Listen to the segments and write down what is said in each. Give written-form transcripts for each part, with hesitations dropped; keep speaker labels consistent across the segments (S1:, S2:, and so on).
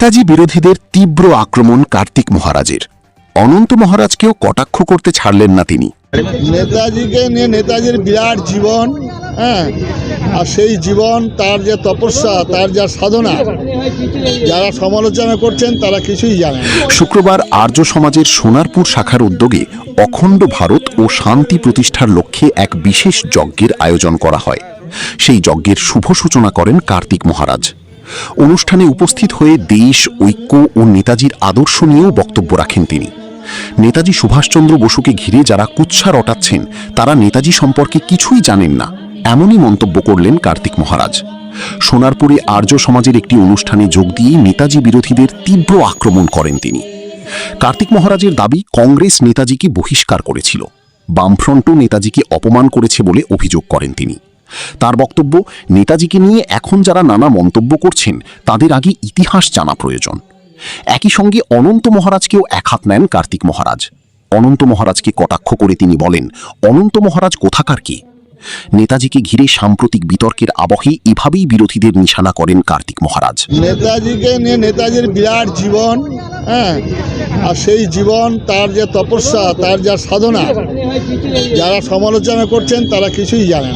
S1: নেতাজি বিরোধীদের তীব্র আক্রমণ কার্তিক মহারাজের। অনন্ত মহারাজকেও কটাক্ষ করতে ছাড়লেন না তিনি।
S2: নেতাজিকে নিয়ে নেতাজির বিরাট জীবন, আর সেই জীবন, তার যে তপস্যা, তার যা সাধনা, যারা সমালোচনা করছেন তারা কিছুই জানেন।
S1: শুক্রবার আর্য সমাজের সোনারপুর শাখার উদ্যোগে অখণ্ড ভারত ও শান্তি প্রতিষ্ঠার লক্ষ্যে এক বিশেষ যজ্ঞের আয়োজন করা হয়। সেই যজ্ঞের শুভ সূচনা করেন কার্তিক মহারাজ। অনুষ্ঠানে উপস্থিত হয়ে দেশ, ঐক্য ও নেতাজির আদর্শ নিয়েও বক্তব্য রাখেন তিনি। নেতাজি সুভাষচন্দ্র বসুকে ঘিরে যারা কুৎসা রটাচ্ছেন তারা নেতাজি সম্পর্কে কিছুই জানেন না, এমনই মন্তব্য করলেন কার্তিক মহারাজ। সোনারপুরে আর্য সমাজের একটি অনুষ্ঠানে যোগ দিয়ে নেতাজি বিরোধীদের তীব্র আক্রমণ করেন তিনি। কার্তিক মহারাজের দাবি, কংগ্রেস নেতাজিকে বহিষ্কার করেছিল, বামফ্রন্টও নেতাজিকে অপমান করেছে বলে অভিযোগ করেন তিনি। তার বক্তব্য, নেতাজিকে নিয়ে এখন যারা নানা মন্তব্য করছেন তাদের আগে ইতিহাস জানা প্রয়োজন। একই সঙ্গে অনন্ত মহারাজকেও একহাত নেন কার্তিক মহারাজ। অনন্ত মহারাজকে কটাক্ষ করে তিনি বলেন, অনন্ত মহারাজ কোথাকার কি? নেতাজিকে ঘিরে সাম্প্রতিক বিতর্কের আবহে এভাবেই বিরোধীদের নিশানা করেন কার্তিক মহারাজ।
S2: নেতাজিকে নিয়ে নেতাজির বিরাট জীবন, আর সেই জীবন, তার যে তপস্যা, তার যা সাধনা, যারা সমালোচনা করছেন তারা কিছুই জানেন।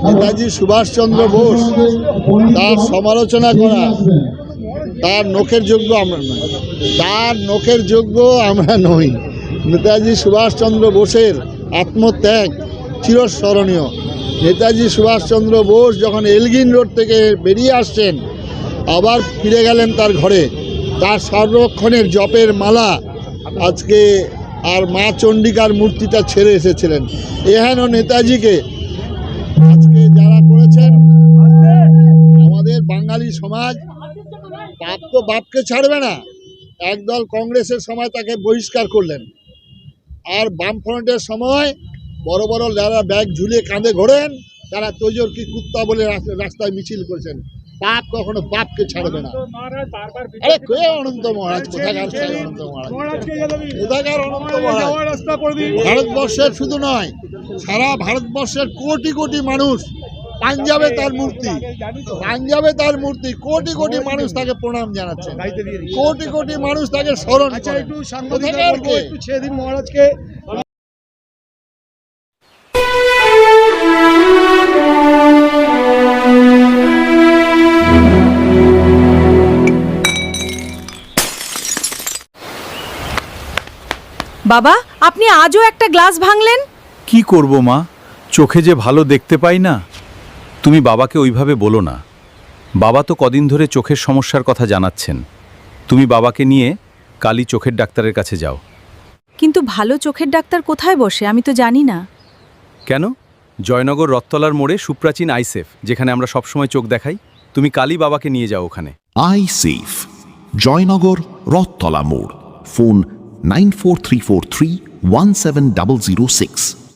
S2: নেতাজি সুভাষচন্দ্র বোস, তার সমালোচনা করা, তার নখের যোগ্য আমরা নই, তার নখের যোগ্য আমরা নই। নেতাজি সুভাষচন্দ্র বোসের আত্মত্যাগ চিরস্মরণীয়। নেতাজি সুভাষচন্দ্র বোস যখন এলগিন রোড থেকে বেরিয়ে আসছেন, আবার ফিরে গেলেন তার ঘরে, তার সংরক্ষণের জপের মালা আজকে আর মা চণ্ডিকার মূর্তিটা ছেড়ে এসেছিলেন। এহেন নেতাজিকে আজকে যারা করেছেন, আমাদের বাঙালি সমাজ, বাপ তো বাপকে ছাড়বে না। একদল কংগ্রেসের সময় তাকে বহিষ্কার করলেন, আর বামফ্রন্টের সময় বড় বড় যারা ব্যাগ ঝুলিয়ে কাঁধে ঘোরেন তারা তৈজর কি কুত্তা বলে রাস্তায় মিছিল করেছেন। বাপ কখনো বাপকে ছাড়বে না। আরে কে অনন্ত মহারাজ? কোথাকার অনন্ত মহারাজ? কোথাকার অনন্ত মহারাজ? ভারতবর্ষের শুধু নয়, সারা ভারতবর্ষের কোটি কোটি মানুষ, পাঞ্জাবে তার মূর্তি, পাঞ্জাবে তার মূর্তি, কোটি কোটি মানুষ তাকে প্রণাম জানাচ্ছেন, কোটি কোটি মানুষ তাকে স্মরণ করেন। কোথাকার কে? মহারাজকে
S3: বাবা, আপনি আজও একটা গ্লাস ভাঙলেন।
S4: কি করব মা, চোখে যে ভালো দেখতে পাই না। তুমি বাবাকে ওইভাবে বলো না। বাবা তো কদিন ধরে চোখের সমস্যার কথা জানাচ্ছেন। তুমি বাবাকে নিয়ে কালই চোখের ডাক্তারের কাছে যাও।
S3: কিন্তু ভালো চোখের ডাক্তার কোথায় বসে আমি তো জানি না।
S4: কেন? জয়নগর রথতলার মোড়ে সুপ্রাচীন আইসেফ, যেখানে আমরা সবসময় চোখ দেখাই। তুমি কালই বাবাকে নিয়ে যাও ওখানে।
S5: আইসেফ, জয়নগর রথতলা মোড়। ফোন 9434317006।